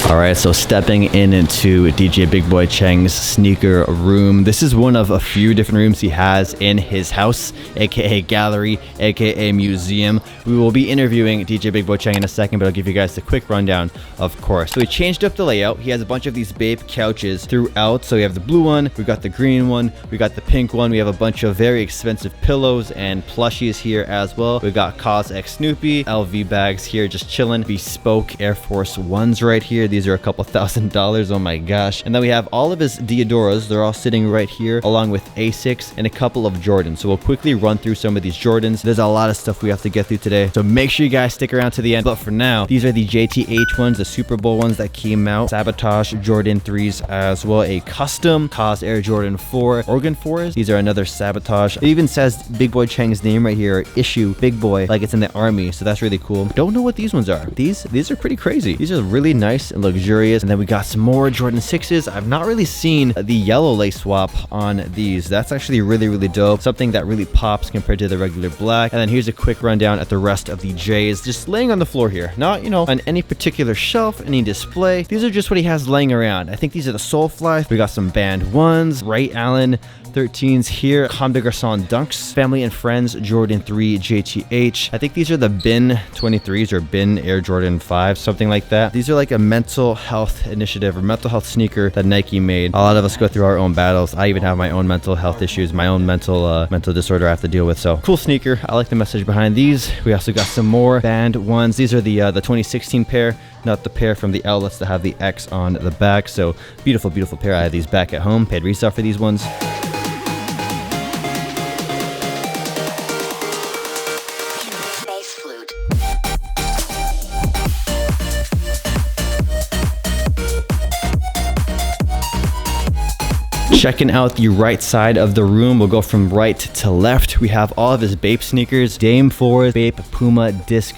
Alright, so stepping into DJ Big Boy Cheng's sneaker room. This is one of a few different rooms he has in his house, aka gallery, aka museum. We will be interviewing DJ Big Boy Cheng in a second, but I'll give you guys a quick rundown, of course. So he changed up the layout. He has a bunch of these Bape couches throughout. So we have the blue one, we got the green one, we got the pink one. We have a bunch of very expensive pillows and plushies here as well. We got Cos X Snoopy, LV bags here just chilling. Bespoke Air Force Ones right here. These are a couple $1,000s, oh my gosh. And then we have all of his Diadoras. They're all sitting right here along with Asics and a couple of Jordans. So we'll quickly run through some of these Jordans. There's a lot of stuff we have to get through today, so make sure you guys stick around to the end. But for now, these are the JTH ones, the Super Bowl ones that came out. Sabotage Jordan 3s as well. A custom Cos Air Jordan 4 Organ 4s. These are another Sabotage. It even says Big Boy Cheng's name right here, issue Big Boy, like it's in the army, so that's really cool. Don't know what these ones are. These are pretty crazy. These are really nice and luxurious. And then we got some more Jordan 6s. I've not really seen the yellow lace swap on these. That's actually really dope. Something that really pops compared to the regular black. And then here's a quick rundown at the rest of the J's, just laying on the floor here. Not, you know, on any particular shelf, any display. These are just what he has laying around. I think these are the Soulfly. We got some Band 1s, Ray Allen 13s here, Comme des Garçons Dunks, Family and Friends Jordan 3 JTH. I think these are the Bin 23s or Bin Air Jordan 5, something like that. These are like a mental health initiative or mental health sneaker that Nike made. A lot of us go through our own battles. I even have my own mental health issues, my own mental disorder I have to deal with. So cool sneaker. I like the message behind these. We also got some more Band 1s. These are the 2016 pair, not the pair from the outlets that have the X on the back. So beautiful pair. I have these back at home. Paid resale for these ones. Checking out the right side of the room, we'll go from right to left. We have all of his Bape sneakers, Dame 4, Bape Puma Disc,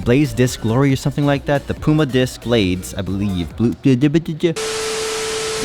Blaze Disc Glory or something like that. The Puma Disc Blades, I believe.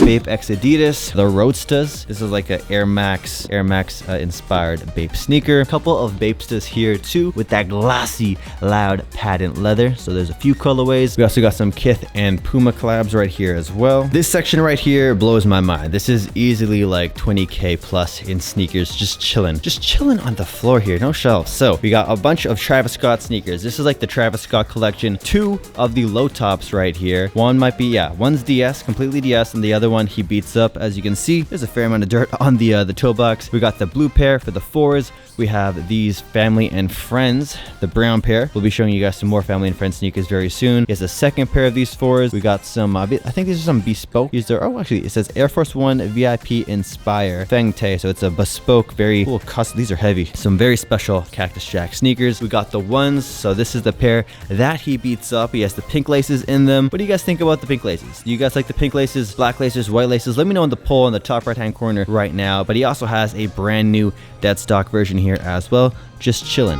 Bape X Adidas, the Roadstas. This is like an Air Max inspired Bape sneaker. A couple of Bapestas here too with that glossy, loud patent leather. So there's a few colorways. We also got some Kith and Puma collabs right here as well. This section right here blows my mind. This is easily like 20K plus in sneakers, just chilling on the floor here, no shelves. So we got a bunch of Travis Scott sneakers. This is like the Travis Scott collection. Two of the low tops right here. One might be, one's DS, completely DS, and the other one he beats up. As you can see, there's a fair amount of dirt on the toe box. We got the blue pair for the 4s. We have these Family and Friends, the brown pair. We'll be showing you guys some more Family and Friends sneakers very soon. Here's a second pair of these 4s. We got some, I think these are some bespoke. These are, oh, actually, it says Air Force One VIP Inspire Feng Tay. So it's a bespoke, very cool custom. These are heavy. Some very special Cactus Jack sneakers. We got the ones. So this is the pair that he beats up. He has the pink laces in them. What do you guys think about the pink laces? Do you guys like the pink laces, black laces, white laces? Let me know in the poll in the top right hand corner right now. But he also has a brand new dead stock version here as well, just chilling.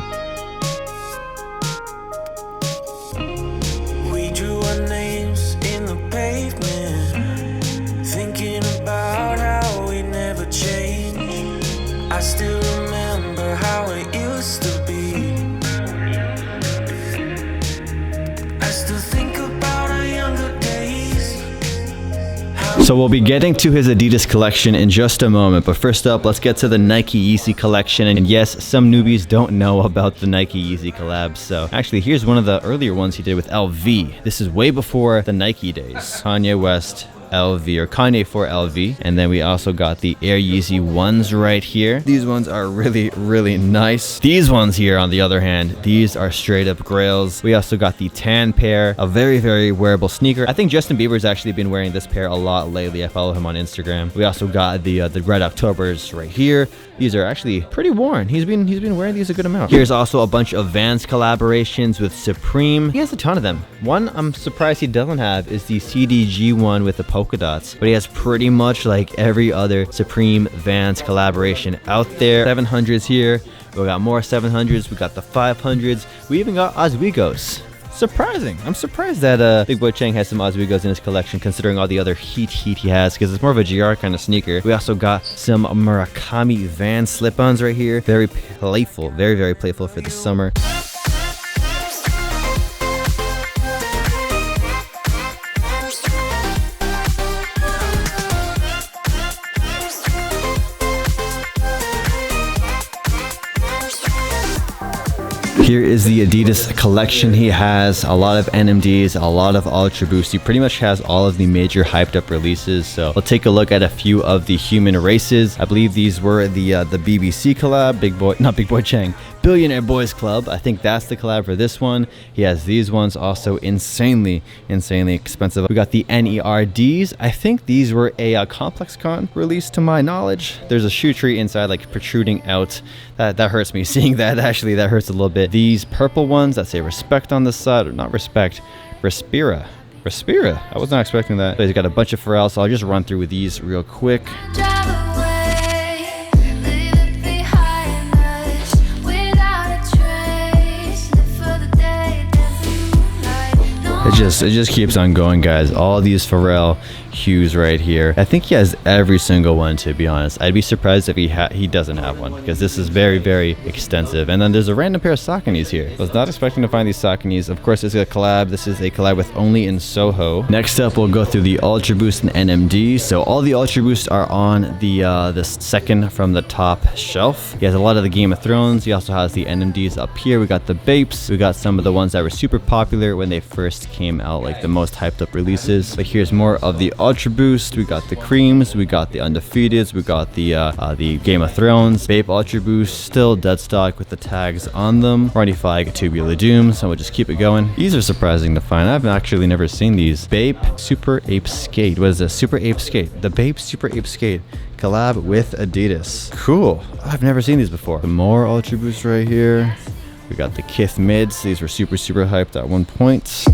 We drew our names in the pavement, thinking about how we never changed. I still remember how it used to be. I still think about our younger days. So we'll be getting to his Adidas collection in just a moment, but first up, let's get to the Nike Yeezy collection. And yes, some newbies don't know about the Nike Yeezy collabs. So actually, here's one of the earlier ones he did with LV. This is way before the Nike days. Kanye West, LV, or Kanye for LV. And then we also got the Air Yeezy ones right here. These ones are really nice. These ones here, on the other hand, these are straight up grails. We also got the tan pair, a very wearable sneaker. I think Justin Bieber's actually been wearing this pair a lot lately. I follow him on Instagram. We also got the Red Octobers right here. These are actually pretty worn. He's been wearing these a good amount. Here's also a bunch of Vans collaborations with Supreme. He has a ton of them. One I'm surprised he doesn't have is the CDG one with the polka dots, but he has pretty much like every other Supreme Vans collaboration out there. 700s here. We got more 700s. We got the 500s. We even got Oswego's. surprising. I'm surprised that Big Boy Cheng has some Oswegos in his collection, considering all the other heat he has, because it's more of a GR kind of sneaker. We also got some Murakami Van slip-ons right here. Very playful, very playful for the summer. Here is the Adidas collection. He has a lot of NMDs, a lot of Ultra Boost. He pretty much has all of the major hyped up releases. So we'll take a look at a few of the human races. I believe these were the BBC collab, not Big Boy Cheng, Billionaire Boys Club. I think that's the collab for this one. He has these ones, also insanely expensive. We got the NERDs. I think these were a Complex Con release to my knowledge. There's a shoe tree inside, like protruding out. That hurts me seeing that. Actually, that hurts a little bit. These purple ones that say respect on the side, or not respect, Respira. I was not expecting that. But he's got a bunch of Pharrell, so I'll just run through with these real quick. It just keeps on going, guys. All these Pharrell hues right here. I think he has every single one, to be honest. I'd be surprised if he doesn't have one, because this is very extensive. And then there's a random pair of Sauconys here. I was not expecting to find these Sauconys. Of course, it's a collab. This is a collab with Only in Soho. Next up, we'll go through the Ultra Boost and NMD. So all the Ultra Boosts are on the second from the top shelf. He has a lot of the Game of Thrones. He also has the NMDs up here. We got the Bapes. We got some of the ones that were super popular when they first came out, like the most hyped up releases. But here's more of the Ultra Boost. We got the Creams, we got the Undefeateds, we got the Game of Thrones. Bape Ultra Boost, still dead stock with the tags on them. Ronnie Flag, Tubular Doom, so we'll just keep it going. These are surprising to find. I've actually never seen these. Bape Super Ape Skate. What is this? Super Ape Skate. The Bape Super Ape Skate collab with Adidas. Cool. I've never seen these before. Some more Ultra Boost right here. We got the Kith Mids. These were super hyped at one point.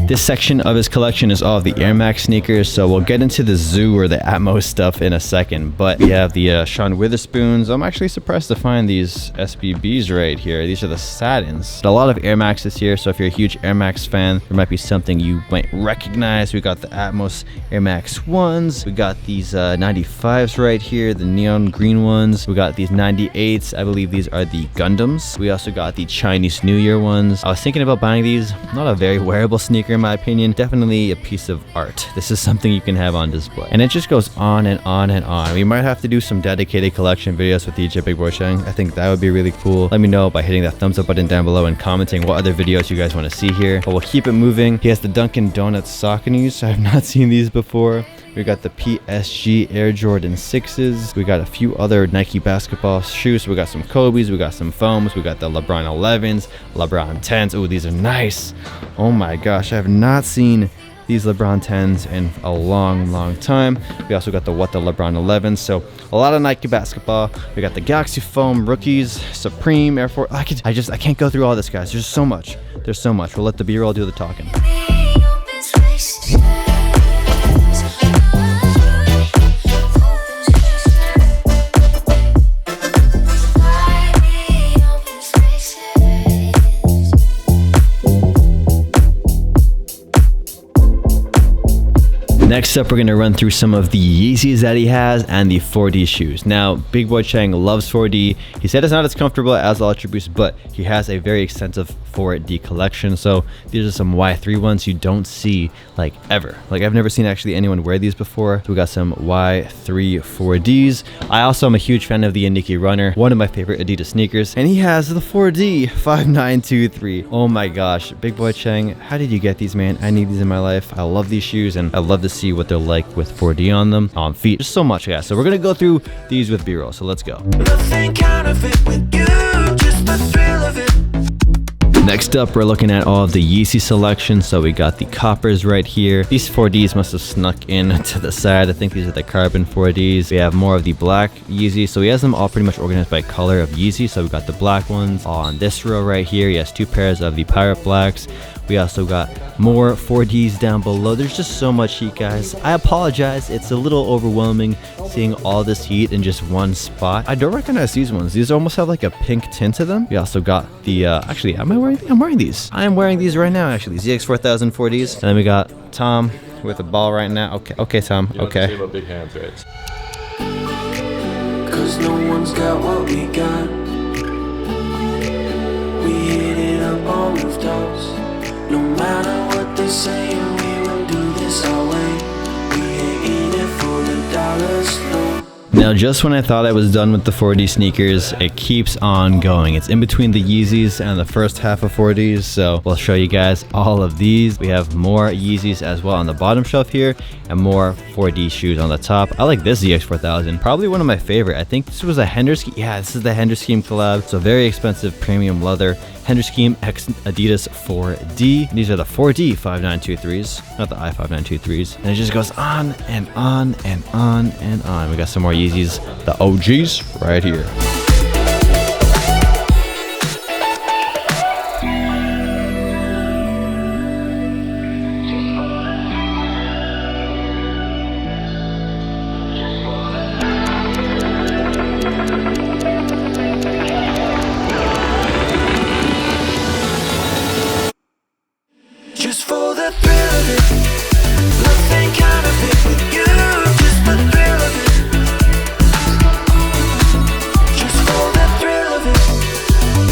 This section of his collection is all of the Air Max sneakers, so we'll get into the Zoo or the Atmos stuff in a second. But we have the Sean Witherspoons. I'm actually surprised to find these SBBs right here. These are the Satins. A lot of Air Maxes here, so if you're a huge Air Max fan, there might be something you might recognize. We got the Atmos Air Max 1s. We got these 95s right here, the neon green ones. We got these 98s. I believe these are the Gundams. We also got the Chinese New Year ones. I was thinking about buying these. Not a very wearable sneaker in my opinion, definitely a piece of art. This is something you can have on display. And it just goes on and on and on. We might have to do some dedicated collection videos with DJ Big Boy Cheng. I think that would be really cool. Let me know by hitting that thumbs up button down below and commenting what other videos you guys want to see here. But we'll keep it moving. He has the Dunkin' Donuts Sauconys. I have not seen these before. We got the PSG Air Jordan 6s. We got a few other Nike basketball shoes. We got some Kobe's. We got some foams. We got the LeBron 11s, LeBron 10s. Oh, these are nice. Oh my gosh, I have not seen these LeBron 10s in a long time. We also got the LeBron 11s. So a lot of Nike basketball. We got the Galaxy Foam rookies, Supreme Air Force. I can't go through all this, guys. There's so much. We'll let the B-roll do the talking. Next up, we're going to run through some of the Yeezys that he has and the 4D shoes. Now, Big Boy Cheng loves 4D. He said it's not as comfortable as Ultra Boost, but he has a very extensive 4D collection. So these are some Y3 ones you don't see like ever. Like I've never seen actually anyone wear these before. So we got some Y3 4Ds. I also am a huge fan of the Nike Runner, one of my favorite Adidas sneakers, and he has the 4D 5923. Oh my gosh, Big Boy Cheng, how did you get these, man? I need these in my life. I love these shoes, and I love to see what they're like with 4D on them, on feet. Just so much, guys. So we're gonna go through these with B-roll. So let's go. Nothing counterfeit with you, just the thrill of it. Next up, we're looking at all of the Yeezy selection. So we got the coppers right here. These 4Ds must have snuck in to the side. I think these are the carbon 4Ds. We have more of the black Yeezy. So he has them all pretty much organized by color of Yeezy. So we got the black ones on this row right here. He has 2 pairs of the pirate blacks. We also got more 4Ds down below. There's just so much heat, guys. I apologize. It's a little overwhelming seeing all this heat in just one spot. I don't recognize these ones. These almost have like a pink tint to them. We also got the, actually, am I wearing these? I'm wearing these. I am wearing these right now, actually. ZX4000 4Ds. And then we got Tom with a ball right now. Okay, Tom. Okay. You know, big hands, right? 'Cause no one's got what we got. We hit it up on rooftops. No matter what they say, we will do this our way. We ain't in it for the dollars, no. Now, just when I thought I was done with the 4D sneakers, it keeps on going. It's in between the Yeezys and the first half of 4Ds, so we'll show you guys all of these. We have more Yeezys as well on the bottom shelf here, and more 4D shoes on the top. I like this ZX4000, probably one of my favorite. I think this was a Henderson. Yeah, this is the Henderson collab. So very expensive premium leather. Henderson X Adidas 4D. These are the 4D 5923s, not the I5923s. And it just goes on and on and on and on. We got some more Yeezys, the OGs right here. Just for the thrill of it, nothing kind of it with you. Just the thrill of it. Just for the thrill of it,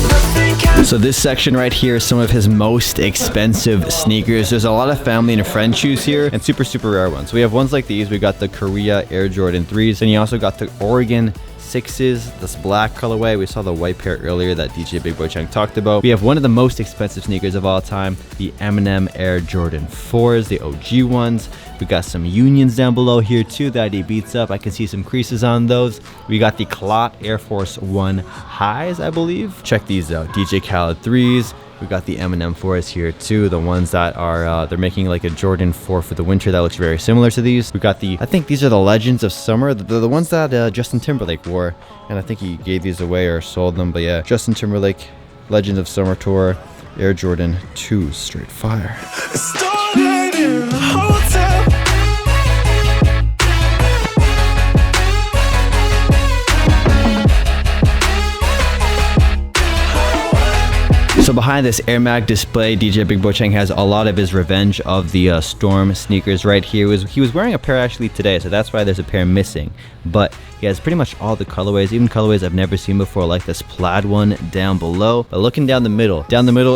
nothing kind of. So this section right here is some of his most expensive sneakers. There's a lot of family and friend shoes here, and super rare ones. We have ones like these. We got the Korea Air Jordan 3s, and you also got the Oregon 6s, this black colorway. We saw the white pair earlier that DJ Big Boy Cheng talked about. We have one of the most expensive sneakers of all time, the Eminem Air Jordan 4s, the OG ones. We got some Unions down below here too that he beats up. I can see some creases on those. We got the Clot Air Force 1 highs, I believe. Check these out. DJ Khaled 3s. We got the Eminem 4s here too, the ones that are, they're making like a Jordan 4 for the winter that looks very similar to these. We got the, I think these are the Legends of Summer, the ones that Justin Timberlake wore, and I think he gave these away or sold them, but yeah, Justin Timberlake, Legends of Summer Tour, Air Jordan 2, straight fire. Started in a hotel. So behind this Air Mag display, DJ Big Boy Cheng has a lot of his Revenge of the Storm sneakers right here. He was wearing a pair actually today, so that's why there's a pair missing. But he has pretty much all the colorways, even colorways I've never seen before, like this plaid one down below. But looking down the middle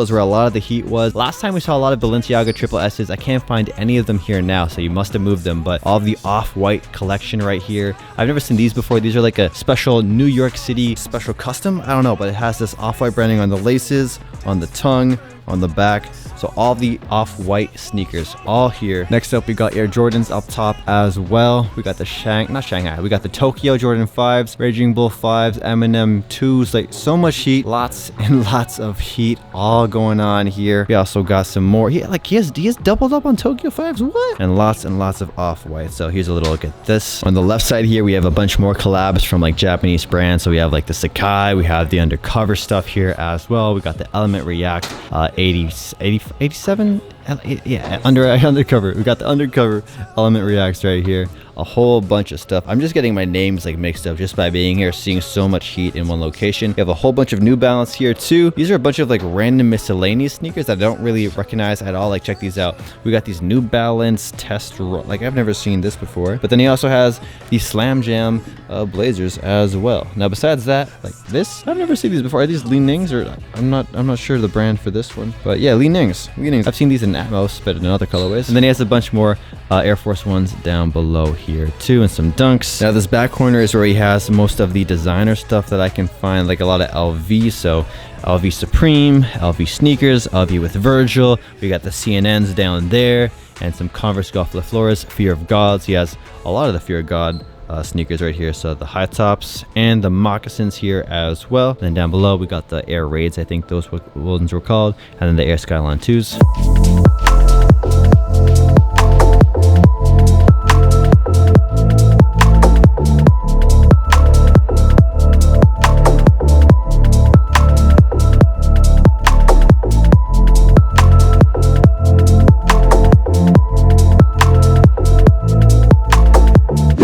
is where a lot of the heat was. Last time we saw a lot of Balenciaga Triple S's. I can't find any of them here now, so you must have moved them. But all of the off-white collection right here, I've never seen these before. These are like a special New York City special custom. I don't know, but it has this off-white branding on the laces, on the tongue, on the back. So all the off-white sneakers all here. Next up, we got Air Jordans up top as well. We got the not Shanghai. We got the Tokyo Jordan 5s, Raging Bull 5s, Eminem 2s. Like so much heat, lots and lots of heat all going on here. We also got some more. He has doubled up on Tokyo 5s. What? And lots of off-white. So here's a little look at this. On the left side here, we have a bunch more collabs from like Japanese brands. So we have like the Sakai. We have the Undercover stuff here as well. We got the Element React 87. Yeah, Undercover. We got the Undercover Element Reacts right here. A whole bunch of stuff. I'm just getting my names like mixed up just by being here, seeing so much heat in one location. We have a whole bunch of New Balance here too. These are a bunch of like random miscellaneous sneakers that I don't really recognize at all. Like check these out. We got these New Balance Test, like I've never seen this before. But then he also has the Slam Jam Blazers as well. Now besides that, like this, I've never seen these before. Are these Li Nings or I'm not sure the brand for this one. But yeah, Li Nings. I've seen these in Atmos, but in other colorways. And then he has a bunch more Air Force Ones down below here too, and some Dunks. Now this back corner is where he has most of the designer stuff that I can find, like a lot of LV. So LV Supreme, LV sneakers, LV with Virgil. We got the CNNs down there, and some Converse Golf LaFlores, Fear of Gods. He has a lot of the Fear of God sneakers right here. So the high tops and the moccasins here as well. And then down below we got the Air Raids, I think those ones were called, and then the Air Skyline 2s.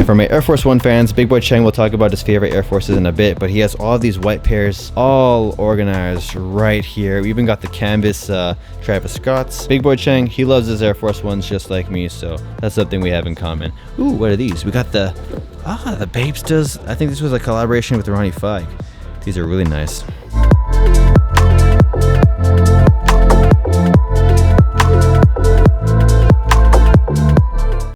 For my Air Force One fans, Big Boy Cheng will talk about his favorite Air Forces in a bit, but he has all these white pairs all organized right here. We even got the canvas Travis Scotts. Big Boy Cheng, he loves his Air Force Ones just like me, so that's something we have in common. Ooh, what are these? We got the Babes does. I think this was a collaboration with Ronnie Fike. These are really nice.